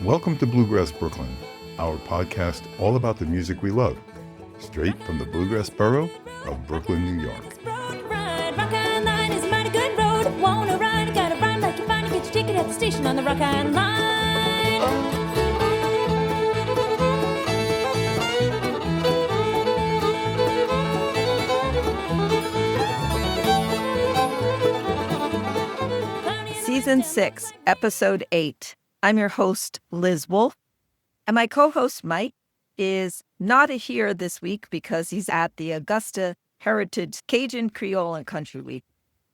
Welcome to Bluegrass Brooklyn, our podcast all about the music we love, straight from the Bluegrass borough of Brooklyn, New York. Season 6, Episode 8. I'm your host, Liz Wolfe, and my co-host, Mike, is not here this week because he's at the Augusta Heritage Cajun Creole and Country Week.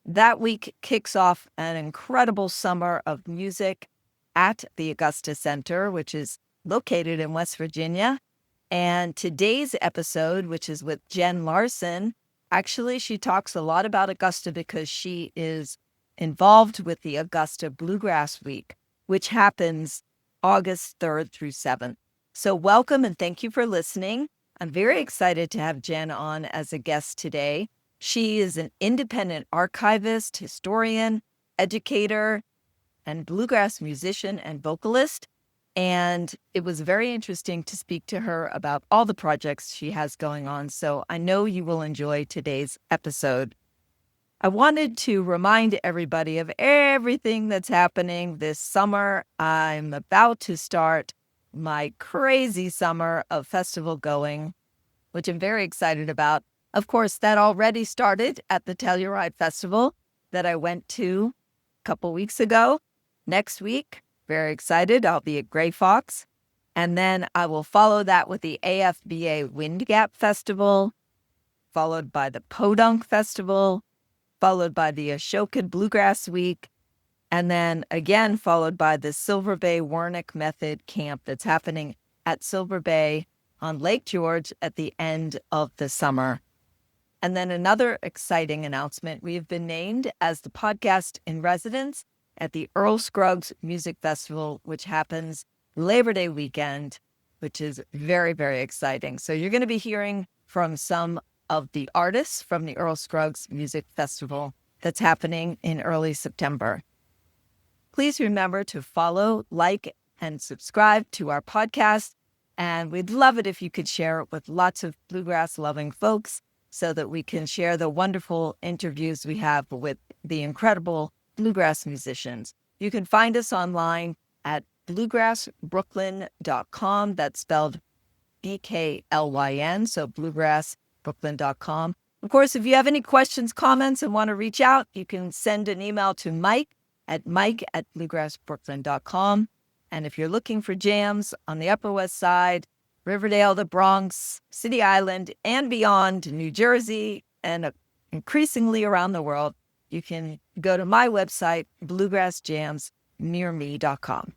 That week kicks off an incredible summer of music at the Augusta Center, which is located in West Virginia. And today's episode, which is with Jen Larson, actually she talks a lot about Augusta because she is involved with the Augusta Bluegrass Week, which happens August 3rd through 7th. So welcome and thank you for listening. I'm very excited to have Jen on as a guest today. She is an independent archivist, historian, educator, and bluegrass musician and vocalist. And it was very interesting to speak to her about all the projects she has going on. So I know you will enjoy today's episode. I wanted to remind everybody of everything that's happening this summer. I'm about to start my crazy summer of festival going, which I'm very excited about. Of course, that already started at the Telluride Festival that I went to a couple weeks ago. Next week, very excited, I'll be at Gray Fox. And then I will follow that with the AFBA Wind Gap Festival, followed by the Podunk Festival, followed by the Ashoka Bluegrass Week, and then again followed by the Silver Bay Wernick Method Camp that's happening at Silver Bay on Lake George at the end of the summer. And then another exciting announcement, we have been named as the podcast in residence at the Earl Scruggs Music Festival, which happens Labor Day weekend, which is very, very exciting. So you're going to be hearing from some of the artists from the Earl Scruggs Music Festival that's happening in early September. Please remember to follow, like, and subscribe to our podcast. And we'd love it if you could share it with lots of bluegrass-loving folks so that we can share the wonderful interviews we have with the incredible bluegrass musicians. You can find us online at bluegrassbrooklyn.com. That's spelled BKLYN, so bluegrassbrooklyn.com. Of course, if you have any questions, comments, and want to reach out, you can send an email to mike@bluegrassbrooklyn.com. And if you're looking for jams on the Upper West Side, Riverdale, the Bronx, City Island, and beyond, New Jersey, and increasingly around the world, you can go to my website, bluegrassjamsnearme.com.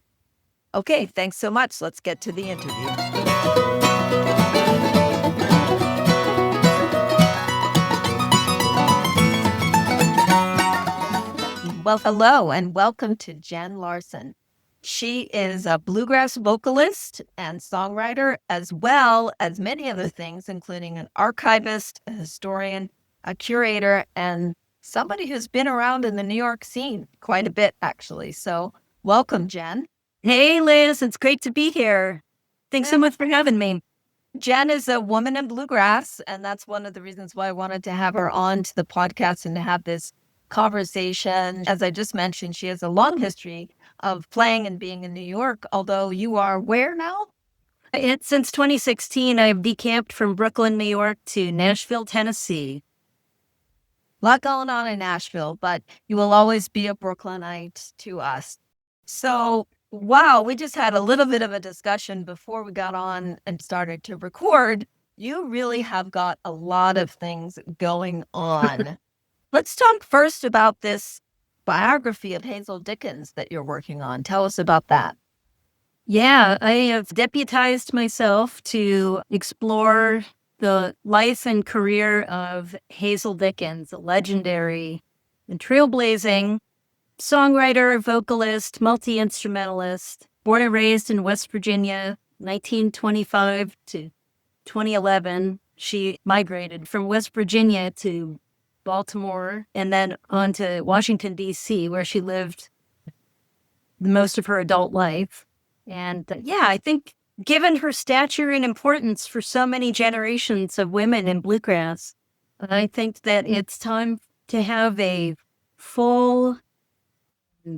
Okay, thanks so much. Let's get to the interview. Well, hello and welcome to Jen Larson. She is a bluegrass vocalist and songwriter, as well as many other things, including an archivist, a historian, a curator, and somebody who's been around in the New York scene quite a bit, actually. So welcome, Jen. Hey, Liz, it's great to be here. Thanks so much for having me. Jen is a woman in bluegrass, and that's one of the reasons why I wanted to have her on to the podcast and to have this conversation. As I just mentioned, she has a long history of playing and being in New York, although you are where now? Since 2016, I've decamped from Brooklyn, New York to Nashville, Tennessee. A lot going on in Nashville, but you will always be a Brooklynite to us. So, wow, we just had a little bit of a discussion before we got on and started to record. You really have got a lot of things going on. Let's talk first about this biography of Hazel Dickens that you're working on. Tell us about that. Yeah, I have deputized myself to explore the life and career of Hazel Dickens, a legendary and trailblazing songwriter, vocalist, multi-instrumentalist, born and raised in West Virginia, 1925 to 2011. She migrated from West Virginia to Baltimore and then on to Washington, D.C., where she lived most of her adult life. And I think given her stature and importance for so many generations of women in bluegrass, I think that it's time to have a full,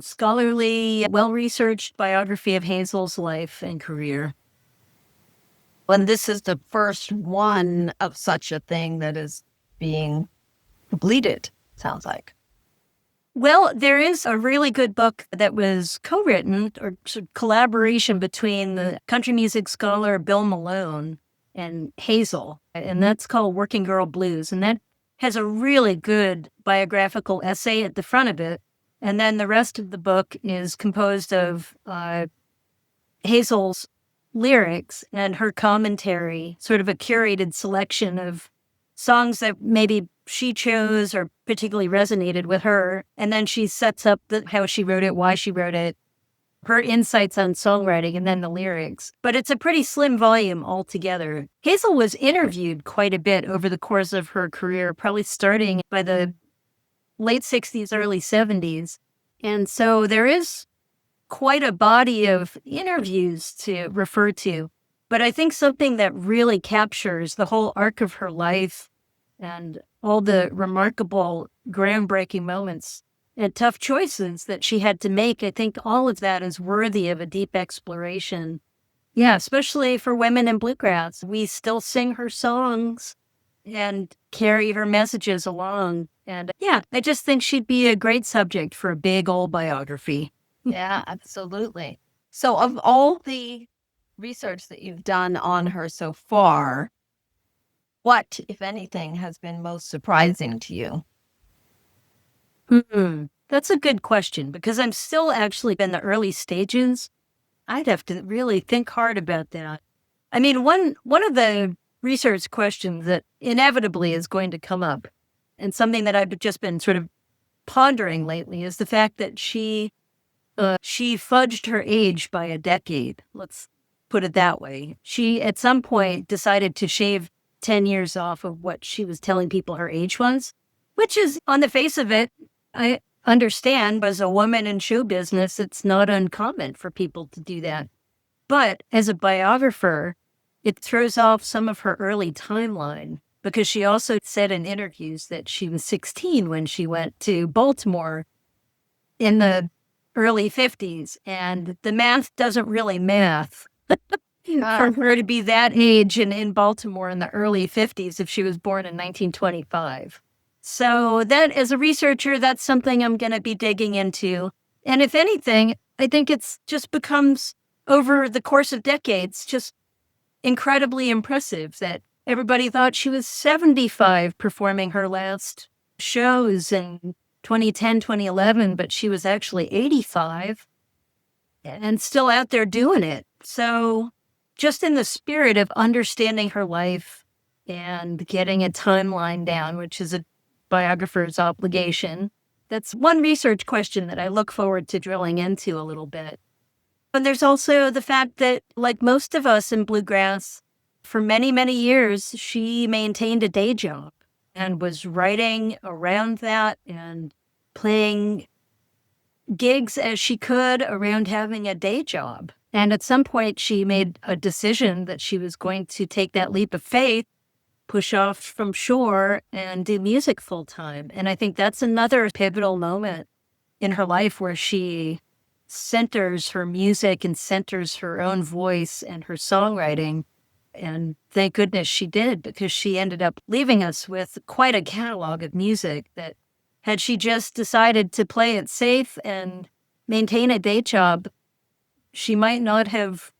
scholarly, well-researched biography of Hazel's life and career. And this is the first one of such a thing that is being completed, sounds like. Well, there is a really good book that was co-written or sort of collaboration between the country music scholar Bill Malone and Hazel, and that's called Working Girl Blues. And that has a really good biographical essay at the front of it. And then the rest of the book is composed of Hazel's lyrics and her commentary, sort of a curated selection of songs that maybe she chose or particularly resonated with her. And then she sets up how she wrote it, why she wrote it, her insights on songwriting, and then the lyrics. But it's a pretty slim volume altogether. Hazel was interviewed quite a bit over the course of her career, probably starting by the late 60s, early 70s. And so there is quite a body of interviews to refer to. But I think something that really captures the whole arc of her life and all the remarkable, groundbreaking moments and tough choices that she had to make, I think all of that is worthy of a deep exploration. Yeah, especially for women in bluegrass. We still sing her songs and carry her messages along. And I just think she'd be a great subject for a big old biography. Yeah, absolutely. So of all the research that you've done on her so far, what, if anything, has been most surprising to you? That's a good question because I'm still actually in the early stages. I'd have to really think hard about that. I mean, one of the research questions that inevitably is going to come up, and something that I've just been sort of pondering lately, is the fact that she fudged her age by a decade. Let's put it that way. She, at some point, decided to shave 10 years off of what she was telling people her age was, which is, on the face of it, I understand, as a woman in show business, it's not uncommon for people to do that. But as a biographer, it throws off some of her early timeline because she also said in interviews that she was 16 when she went to Baltimore in the early 50s, and the math doesn't really math for her to be that age and in Baltimore in the early 50s if she was born in 1925. So that, as a researcher, that's something I'm going to be digging into. And if anything, I think it's just becomes, over the course of decades, just incredibly impressive that everybody thought she was 75 performing her last shows in 2010, 2011, but she was actually 85 and still out there doing it. So just in the spirit of understanding her life and getting a timeline down, which is a biographer's obligation, that's one research question that I look forward to drilling into a little bit. And there's also the fact that, like most of us in bluegrass, for many, many years, she maintained a day job and was writing around that and playing gigs as she could around having a day job. And at some point, she made a decision that she was going to take that leap of faith, push off from shore, and do music full time. And I think that's another pivotal moment in her life where she centers her music and centers her own voice and her songwriting. And thank goodness she did, because she ended up leaving us with quite a catalog of music that, had she just decided to play it safe and maintain a day job, she might not have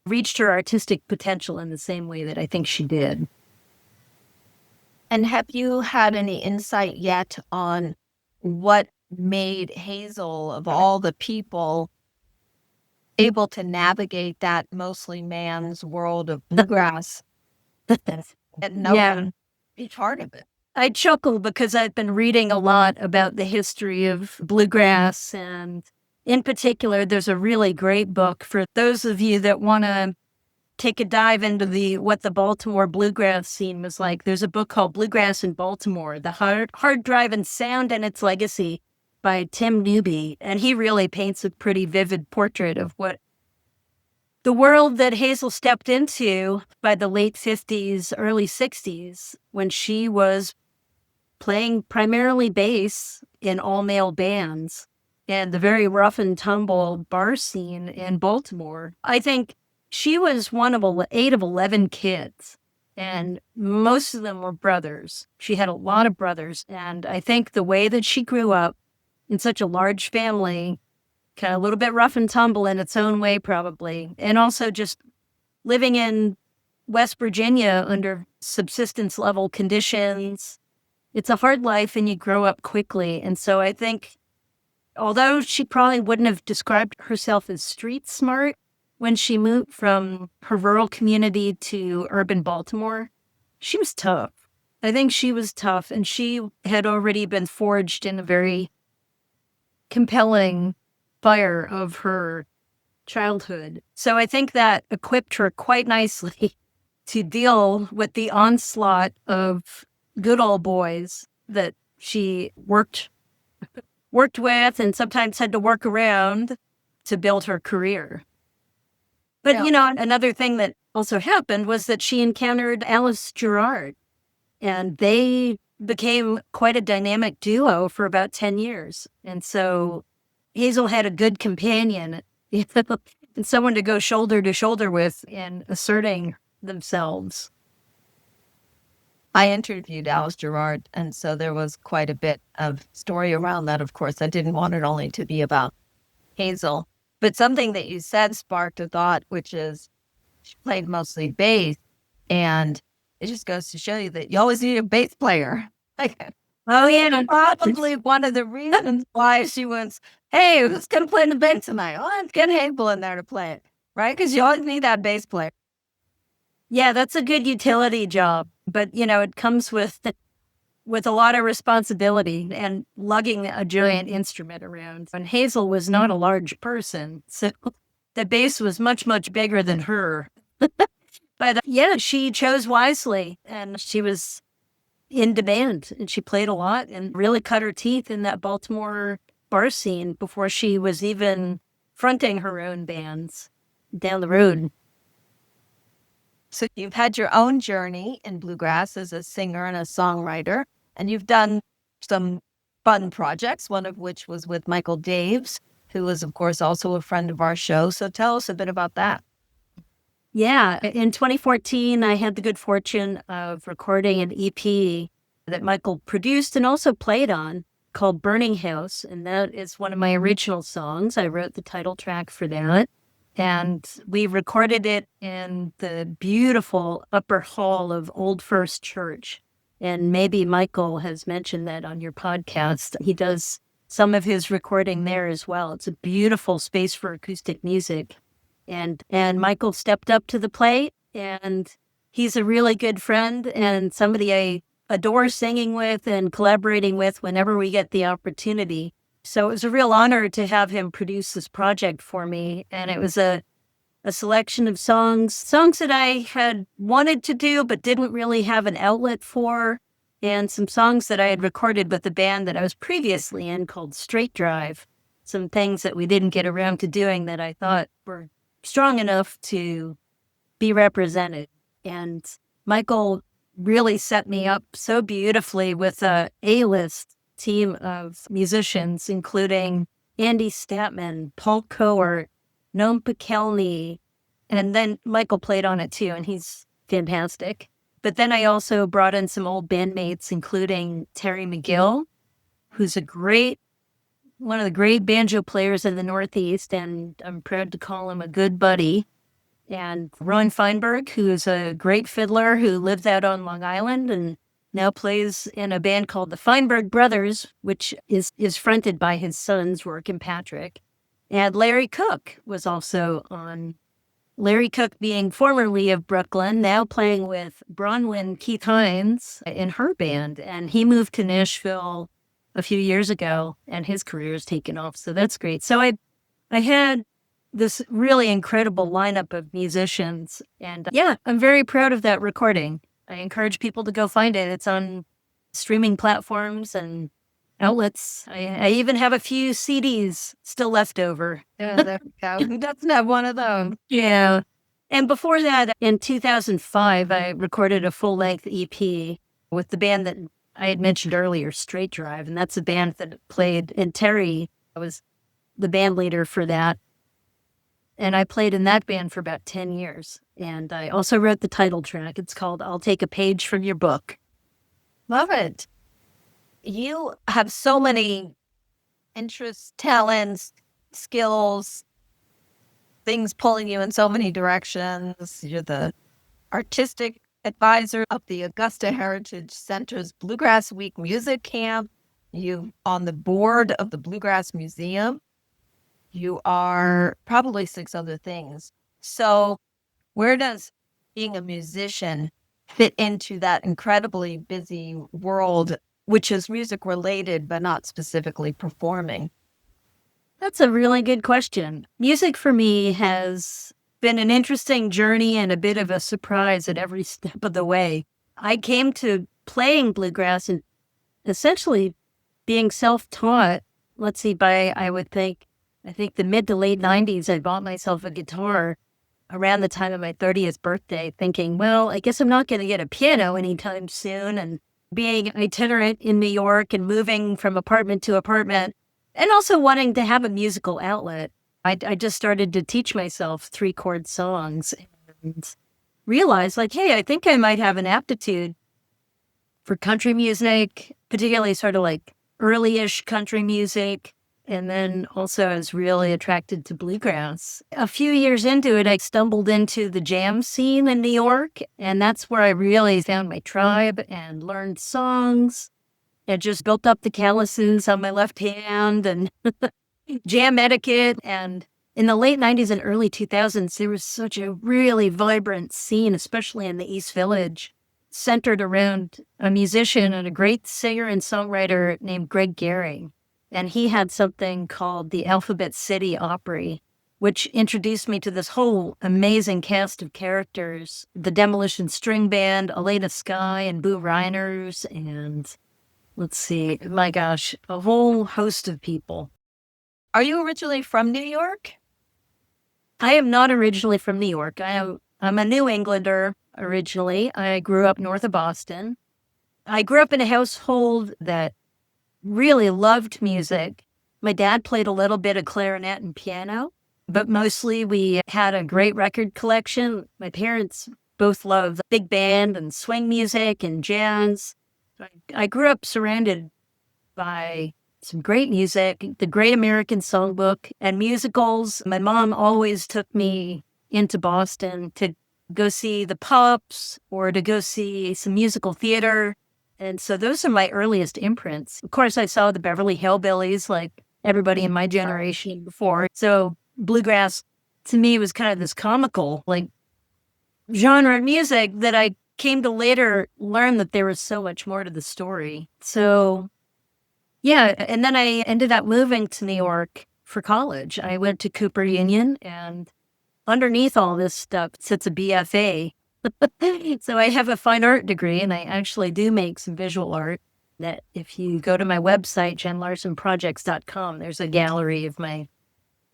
reached her artistic potential in the same way that I think she did. And have you had any insight yet on what made Hazel, of all the people, able to navigate that mostly man's world of bluegrass and no one be part of it? I chuckle because I've been reading a lot about the history of bluegrass, and in particular, there's a really great book for those of you that want to take a dive into what the Baltimore bluegrass scene was like. There's a book called Bluegrass in Baltimore, The Hard Driving Sound and Its Legacy by Tim Newby, and he really paints a pretty vivid portrait of what the world that Hazel stepped into by the late 50s, early 60s, when she was playing primarily bass in all-male bands and the very rough and tumble bar scene in Baltimore. I think she was one of 8 of 11 kids, and most of them were brothers. She had a lot of brothers, and I think the way that she grew up in such a large family, kind of a little bit rough and tumble in its own way probably, and also just living in West Virginia under subsistence level conditions. It's a hard life and you grow up quickly. And so I think, although she probably wouldn't have described herself as street smart when she moved from her rural community to urban Baltimore, she was tough. I think she was tough, and she had already been forged in a very compelling fire of her childhood. So I think that equipped her quite nicely to deal with the onslaught of good old boys that she worked with and sometimes had to work around to build her career. But, another thing that also happened was that she encountered Alice Gerrard, and they became quite a dynamic duo for about 10 years. And so Hazel had a good companion and someone to go shoulder to shoulder with in asserting themselves. I interviewed Alice Gerrard, and so there was quite a bit of story around that, of course. I didn't want it only to be about Hazel. But something that you said sparked a thought, which is she played mostly bass, and it just goes to show you that you always need a bass player. Oh, yeah. Probably one of the reasons why she went, hey, who's going to play the bass tonight? Oh, let's get Hazel in there to play it, right? Because you always need that bass player. Yeah, that's a good utility job. But, it comes with a lot of responsibility and lugging a giant instrument around. And Hazel was not a large person, so the bass was much, much bigger than her. But she chose wisely, and she was in demand, and she played a lot and really cut her teeth in that Baltimore bar scene before she was even fronting her own bands down the road. So you've had your own journey in bluegrass as a singer and a songwriter, and you've done some fun projects, one of which was with Michael Daves, who was, of course, also a friend of our show. So tell us a bit about that. Yeah. In 2014, I had the good fortune of recording an EP that Michael produced and also played on called Burning House. And that is one of my original songs. I wrote the title track for that. And we recorded it in the beautiful upper hall of Old First Church. And maybe Michael has mentioned that on your podcast. He does some of his recording there as well. It's a beautiful space for acoustic music. And Michael stepped up to the plate, and he's a really good friend and somebody I adore singing with and collaborating with whenever we get the opportunity. So it was a real honor to have him produce this project for me. And it was a selection of songs that I had wanted to do but didn't really have an outlet for, and some songs that I had recorded with the band that I was previously in called Straight Drive. Some things that we didn't get around to doing that I thought were strong enough to be represented. And Michael really set me up so beautifully with a A-list team of musicians, including Andy Statman, Paul Coert, Noam Pikelny, and then Michael played on it too, and he's fantastic. But then I also brought in some old bandmates, including Terry McGill, who's one of the great banjo players in the Northeast, and I'm proud to call him a good buddy. And Ron Feinberg, who is a great fiddler who lives out on Long Island and now plays in a band called the Feinberg Brothers, which is fronted by his sons, Rourke and Patrick. And Larry Cook was also on. Larry Cook being formerly of Brooklyn, now playing with Bronwyn Keith Hines in her band. And he moved to Nashville a few years ago, and his career has taken off. So that's great. So I had this really incredible lineup of musicians. And I'm very proud of that recording. I encourage people to go find it. It's on streaming platforms, and outlets. I even have a few CDs still left over. Yeah, there we go. Who doesn't have one of those? Yeah. And before that, in 2005, I recorded a full-length EP with the band that I had mentioned earlier, Straight Drive. And that's a band that played in Terry. I was the band leader for that. And I played in that band for about 10 years. And I also wrote the title track. It's called I'll Take a Page from Your Book. Love it. You have so many interests, talents, skills, things pulling you in so many directions. You're the artistic advisor of the Augusta Heritage Center's Bluegrass Week Music Camp. You on the board of the Bluegrass Museum. You are probably 6 other things. So where does being a musician fit into that incredibly busy world, which is music related, but not specifically performing? That's a really good question. Music for me has been an interesting journey and a bit of a surprise at every step of the way. I came to playing bluegrass and essentially being self-taught, I think the mid to late 90s, I bought myself a guitar around the time of my 30th birthday, thinking, well, I guess I'm not going to get a piano anytime soon. And being itinerant in New York and moving from apartment to apartment, and also wanting to have a musical outlet, I just started to teach myself 3-chord songs and realized, like, hey, I think I might have an aptitude for country music, particularly sort of like early-ish country music. And then also I was really attracted to bluegrass. A few years into it, I stumbled into the jam scene in New York. And that's where I really found my tribe and learned songs. And just built up the calluses on my left hand and jam etiquette. And in the late 90s and early 2000s, there was such a really vibrant scene, especially in the East Village, centered around a musician and a great singer and songwriter named Greg Gehring. And he had something called the Alphabet City Opry, which introduced me to this whole amazing cast of characters. The Demolition String Band, Elena Skye and Boo Reiners, and let's see, my gosh, a whole host of people. Are you originally from New York? I am not originally from New York. I'm a New Englander originally. I grew up north of Boston. I grew up in a household that really loved music. My dad played a little bit of clarinet and piano, but mostly we had a great record collection. My parents both loved big band and swing music and jazz. I grew up surrounded by some great music, the Great American Songbook, and musicals. My mom always took me into Boston to go see the Pups or to go see some musical theater. And so those are my earliest imprints. Of course, I saw the Beverly Hillbillies like everybody in my generation before. So bluegrass to me was kind of this comical like genre of music that I came to later learn that there was so much more to the story. So yeah, and then I ended up moving to New York for college. I went to Cooper Union, and underneath all this stuff sits a BFA. So I have a fine art degree, and I actually do make some visual art that if you go to my website, jenlarsonprojects.com, there's a gallery of my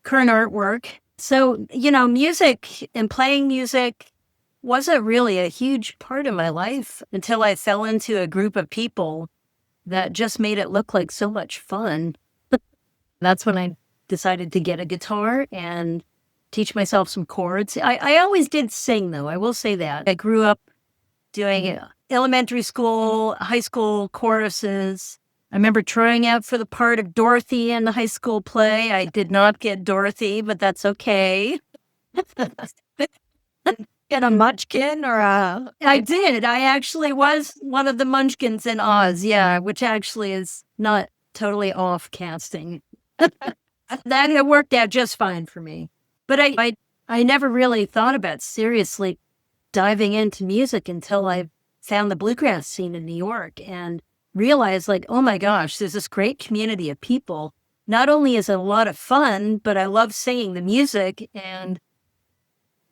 current artwork. So, music and playing music wasn't really a huge part of my life until I fell into a group of people that just made it look like so much fun. That's when I decided to get a guitar and teach myself some chords. I always did sing, though. I will say that. I grew up doing elementary school, high school choruses. I remember trying out for the part of Dorothy in the high school play. I did not get Dorothy, but that's okay. Get a munchkin or a... I did. I actually was one of the munchkins in Oz, yeah, which actually is not totally off casting. That worked out just fine for me. But I never really thought about seriously diving into music until I found the bluegrass scene in New York and realized, like, oh my gosh, there's this great community of people. Not only is it a lot of fun, but I love singing the music, and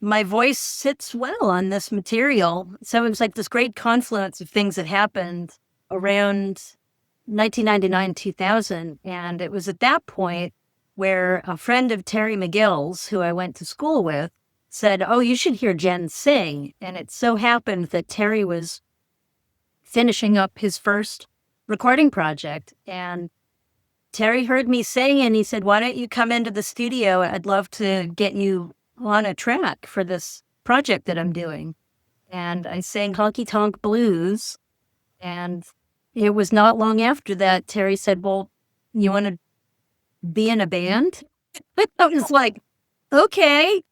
my voice sits well on this material. So it was like this great confluence of things that happened around 1999, 2000. And it was at that point where a friend of Terry McGill's, who I went to school with, said, "Oh, you should hear Jen sing." And it so happened that Terry was finishing up his first recording project. And Terry heard me sing and he said, "Why don't you come into the studio? I'd love to get you on a track for this project that I'm doing." And I sang Honky Tonk Blues. And it was not long after that, Terry said, "Well, you want to be in a band?" I was like, okay,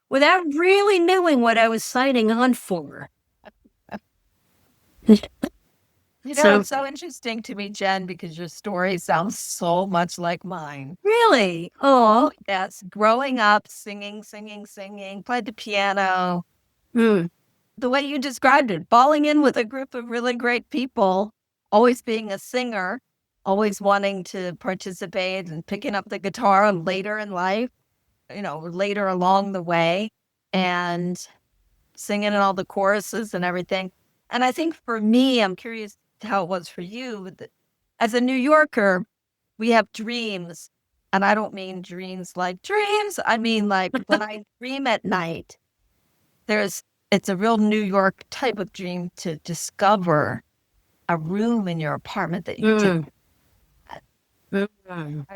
without really knowing what I was signing on for. It's so interesting to me, Jen, because your story sounds so much like mine. Really? Oh, Yes, growing up, singing, played the piano. mm, The way you described it, falling in with a group of really great people, always being a singer, always wanting to participate and picking up the guitar later in life, later along the way, and singing in all the choruses and everything. And I think for me, I'm curious how it was for you. As a New Yorker, we have dreams. And I don't mean dreams like dreams. I mean, like when I dream at night, it's a real New York type of dream to discover a room in your apartment that you didn't.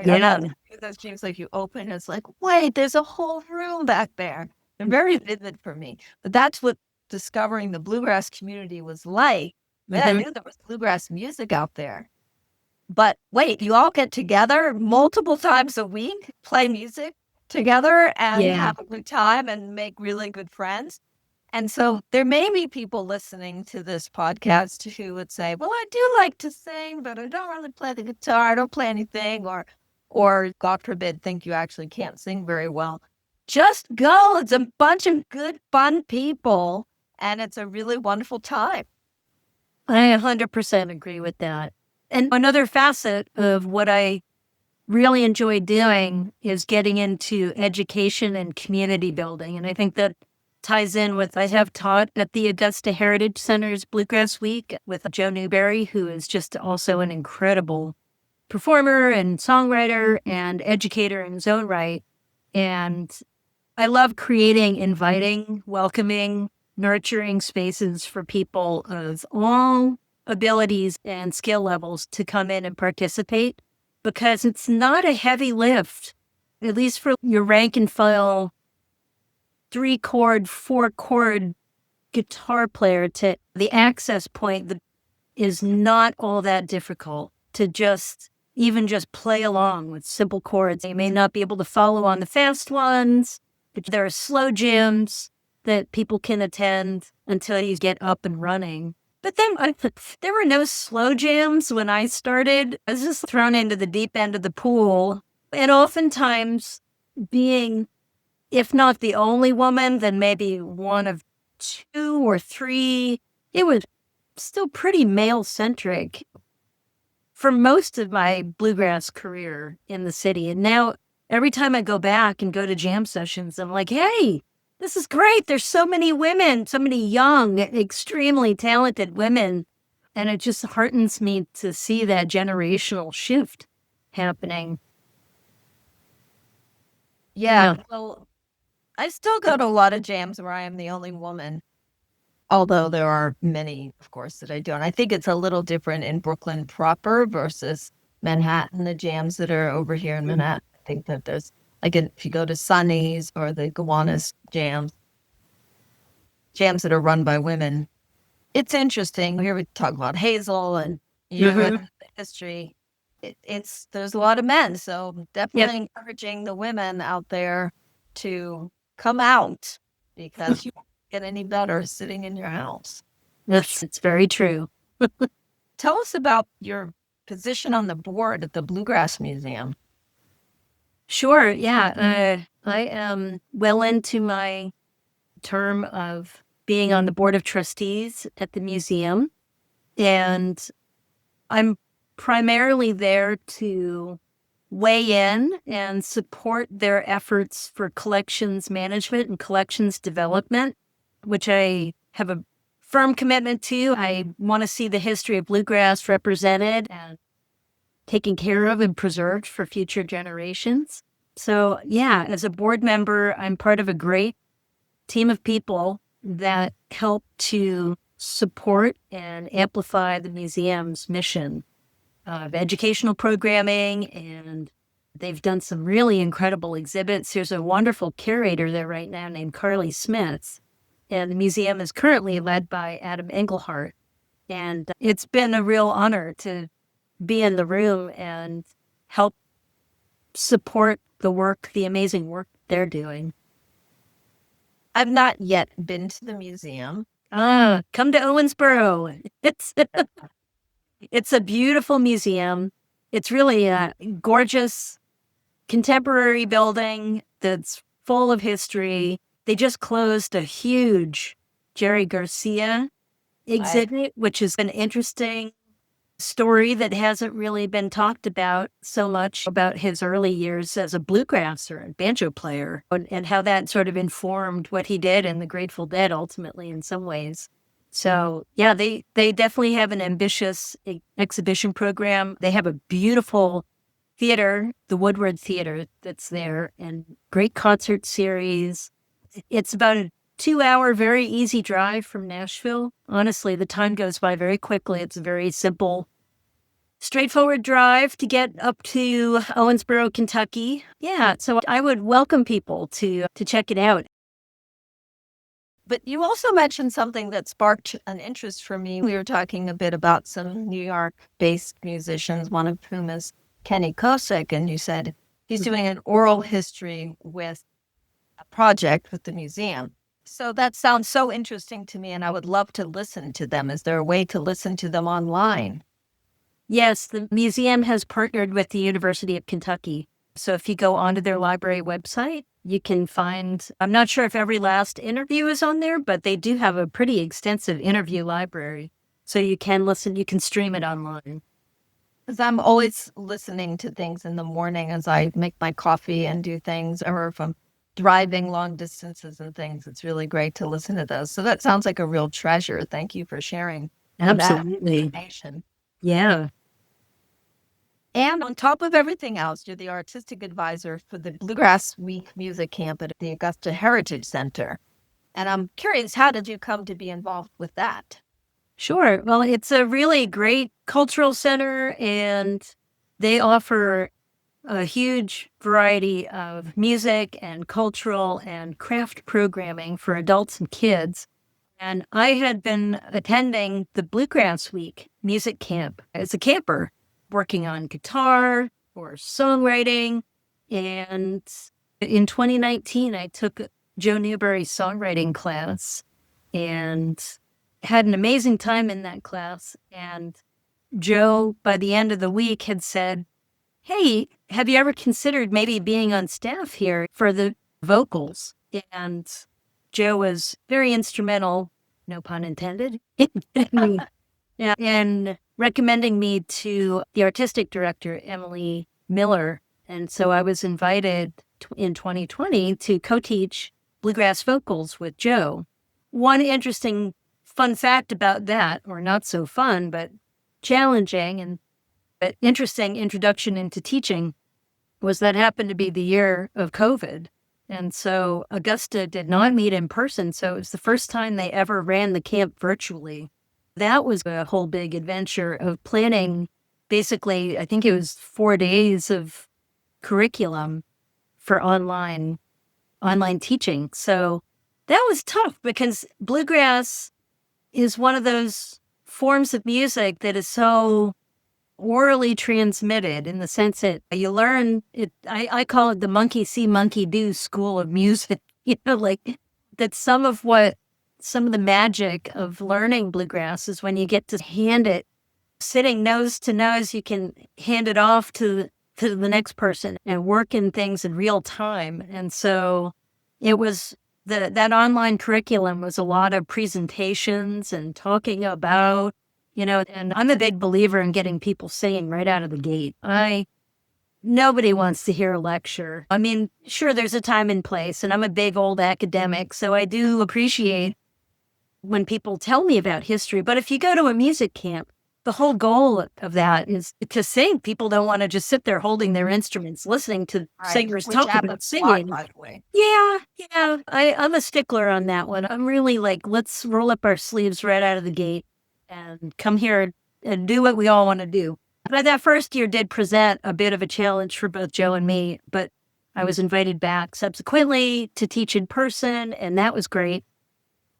yeah. Those dreams, like you open, it's like, wait, there's a whole room back there. They're very vivid for me. But that's what discovering the bluegrass community was like. Man, I knew there was bluegrass music out there. But wait, you all get together multiple times a week, play music together and have a good time and make really good friends. And so there may be people listening to this podcast who would say, well, I do like to sing, but I don't really play the guitar. I don't play anything, or God forbid, think you actually can't sing very well. Just go. It's a bunch of good, fun people, and it's a really wonderful time. I 100% agree with that. And another facet of what I really enjoy doing is getting into education and community building. And I think that ties in with, I have taught at the Augusta Heritage Center's Bluegrass Week with Joe Newberry, who is just also an incredible performer and songwriter and educator in his own right. And I love creating inviting, welcoming, nurturing spaces for people of all abilities and skill levels to come in and participate, because it's not a heavy lift, at least for your rank and file 3-chord, 4-chord guitar player. To the access point that is not all that difficult to just play along with simple chords. You may not be able to follow on the fast ones, but there are slow jams that people can attend until you get up and running. But then there were no slow jams when I started. I was just thrown into the deep end of the pool. And oftentimes being, if not the only woman, then maybe one of 2 or 3, it was still pretty male-centric for most of my bluegrass career in the city. And now every time I go back and go to jam sessions, I'm like, hey, this is great. There's so many women, so many young, extremely talented women. And it just heartens me to see that generational shift happening. Yeah. Well, I still go to a lot of jams where I am the only woman, although there are many, of course, that I don't. I think it's a little different in Brooklyn proper versus Manhattan, the jams that are over here in Manhattan. I think that there's, like, if you go to Sonny's or the Gowanus jams that are run by women, it's interesting. Here we talk about Hazel and the history. There's a lot of men, so definitely encouraging the women out there to come out, because you won't get any better sitting in your house. Yes, it's very true. Tell us about your position on the board at the Bluegrass Museum. Sure, yeah. I am well into my term of being on the board of trustees at the museum, and I'm primarily there to weigh in and support their efforts for collections management and collections development, which I have a firm commitment to. I want to see the history of bluegrass represented and taken care of and preserved for future generations. So yeah, as a board member, I'm part of a great team of people that help to support and amplify the museum's mission of educational programming, and they've done some really incredible exhibits. There's a wonderful curator there right now named Carly Smith, and the museum is currently led by Adam Engelhart. And it's been a real honor to be in the room and help support the work, the amazing work they're doing. I've not yet been to the museum. Come to Owensboro. It's a beautiful museum. It's really a gorgeous contemporary building that's full of history. They just closed a huge Jerry Garcia exhibit, which is an interesting story that hasn't really been talked about so much, about his early years as a bluegrasser and banjo player, and how that sort of informed what he did in the Grateful Dead ultimately in some ways. So yeah, they definitely have an ambitious exhibition program. They have a beautiful theater, the Woodward Theater, that's there, and great concert series. It's about a 2-hour, very easy drive from Nashville. Honestly, the time goes by very quickly. It's a very simple, straightforward drive to get up to Owensboro, Kentucky. Yeah, so I would welcome people to check it out. But you also mentioned something that sparked an interest for me. We were talking a bit about some New York-based musicians, one of whom is Kenny Kosick, and you said he's doing an oral history with a project with the museum. So that sounds so interesting to me, and I would love to listen to them. Is there a way to listen to them online? Yes, the museum has partnered with the University of Kentucky. So if you go onto their library website, you can find, I'm not sure if every last interview is on there, but they do have a pretty extensive interview library. So you can listen, you can stream it online. Because I'm always listening to things in the morning as I make my coffee and do things, or if I'm driving long distances and things. It's really great to listen to those. So that sounds like a real treasure. Thank you for sharing Absolutely. that information. Yeah. And on top of everything else, you're the artistic advisor for the Bluegrass Week Music Camp at the Augusta Heritage Center. And I'm curious, how did you come to be involved with that? Sure. Well, it's a really great cultural center, and they offer a huge variety of music and cultural and craft programming for adults and kids. And I had been attending the Bluegrass Week Music Camp as a camper, working on guitar or songwriting. And in 2019, I took Joe Newberry's songwriting class and had an amazing time in that class. And Joe, by the end of the week, had said, "Hey, have you ever considered maybe being on staff here for the vocals?" And Joe was very instrumental, no pun intended, in recommending me to the artistic director, Emily Miller. And so I was invited in 2020 to co-teach bluegrass vocals with Joe. One interesting fun fact about that, or not so fun, but challenging but interesting introduction into teaching, was that happened to be the year of COVID. And so Augusta did not meet in person. So it was the first time they ever ran the camp virtually. That was a whole big adventure of planning. Basically, I think it was 4 days of curriculum for online teaching. So that was tough because bluegrass is one of those forms of music that is so orally transmitted, in the sense that you learn it. I call it the monkey see, monkey do school of music. Like that some of the magic of learning bluegrass is when you get to hand it, sitting nose to nose, you can hand it off to the next person and work in things in real time. And so it was that online curriculum was a lot of presentations and talking about, and I'm a big believer in getting people singing right out of the gate. Nobody wants to hear a lecture. I mean, sure, there's a time and place, and I'm a big old academic, so I do appreciate when people tell me about history. But if you go to a music camp, the whole goal of that is to sing. People don't want to just sit there holding their instruments, listening to singers Which talk about happens a lot, singing. by the way. Yeah. I'm a stickler on that one. I'm really like, let's roll up our sleeves right out of the gate and come here and do what we all want to do. But that first year did present a bit of a challenge for both Joe and me, but I was invited back subsequently to teach in person, and that was great.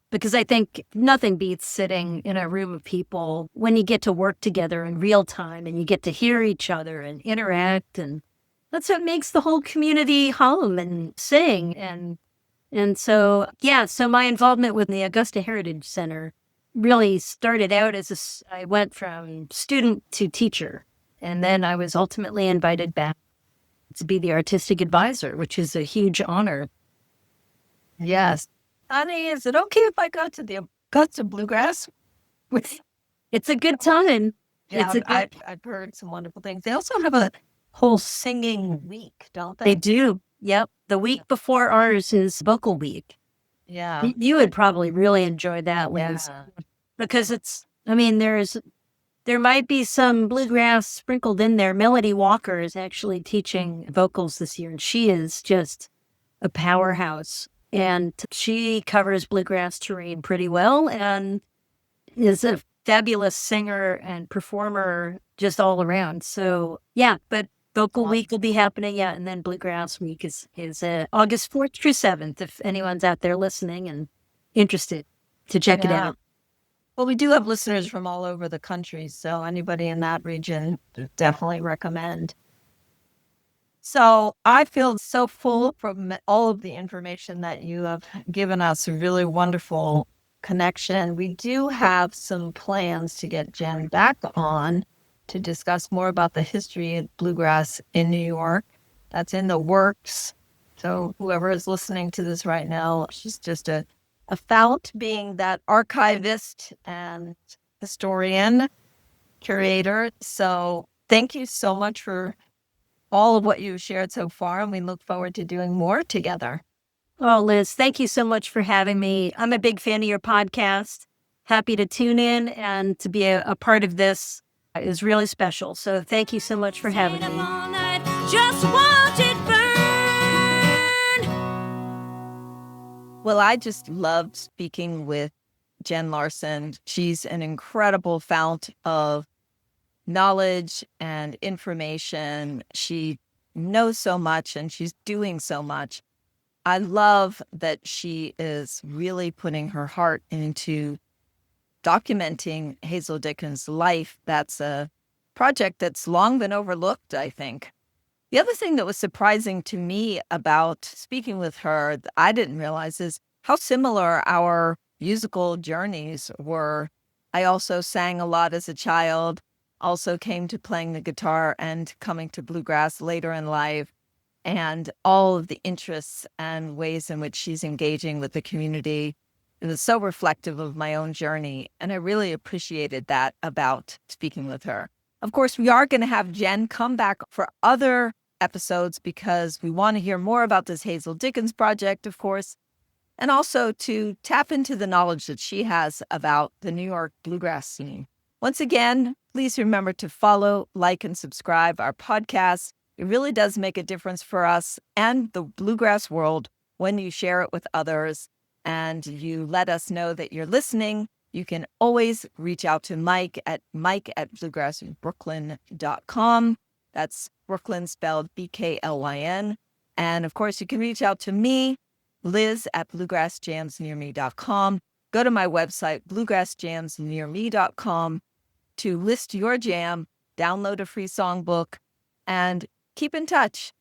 Because I think nothing beats sitting in a room of people when you get to work together in real time and you get to hear each other and interact. And that's what makes the whole community hum and sing. And so my involvement with the Augusta Heritage Center really started out as I went from student to teacher. And then I was ultimately invited back to be the artistic advisor, which is a huge honor. Yes. Honey, is it okay if I go to the Augusta Bluegrass? It's a good time. Yeah, I've heard some wonderful things. They also have a whole singing week, don't they? They do. Yep. The week before ours is vocal week. Yeah. You would probably really enjoy that, Liz. Yeah. Because there might be some bluegrass sprinkled in there. Melody Walker is actually teaching vocals this year, and she is just a powerhouse. And she covers bluegrass terrain pretty well and is a fabulous singer and performer just all around. So, yeah, but vocal week will be happening, and then bluegrass week is August 4th through 7th, if anyone's out there listening and interested to check it out. Well, we do have listeners from all over the country, so anybody in that region, definitely recommend. So I feel so full from all of the information that you have given us, a really wonderful connection. We do have some plans to get Jen back on to discuss more about the history of bluegrass in New York. That's in the works. So whoever is listening to this right now, she's just a fount, being that archivist and historian, curator. So thank you so much for all of what you've shared so far, and we look forward to doing more together. Oh, Liz, thank you so much for having me. I'm a big fan of your podcast. Happy to tune in, and to be a part of this is really special. So thank you so much for having me. Just watch it burn. Well, I just loved speaking with Jen Larson. She's an incredible fount of knowledge and information. She knows so much and she's doing so much. I love that she is really putting her heart into documenting Hazel Dickens' life. That's a project that's long been overlooked, I think. The other thing that was surprising to me about speaking with her that I didn't realize is how similar our musical journeys were. I also sang a lot as a child, also came to playing the guitar and coming to bluegrass later in life, and all of the interests and ways in which she's engaging with the community. It was so reflective of my own journey, and I really appreciated that about speaking with her. Of course, we are going to have Jen come back for other episodes because we want to hear more about this Hazel Dickens project, of course, and also to tap into the knowledge that she has about the New York bluegrass scene. Once again, please remember to follow, like, and subscribe our podcast. It really does make a difference for us and the bluegrass world when you share it with others and you let us know that you're listening. You can always reach out to Mike at mike@bluegrassbrooklyn.com. That's Brooklyn spelled BKLYN. And of course, you can reach out to me, Liz, at bluegrassjamsnearme.com. Go to my website, bluegrassjamsnearme.com, to list your jam, download a free songbook, and keep in touch.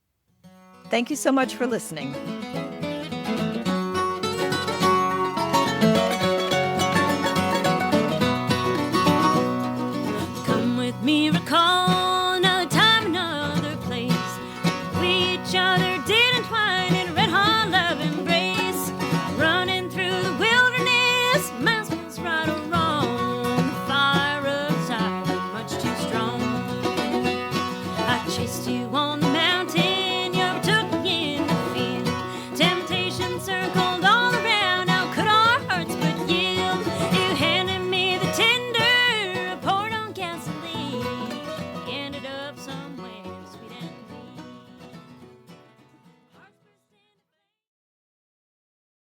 Thank you so much for listening.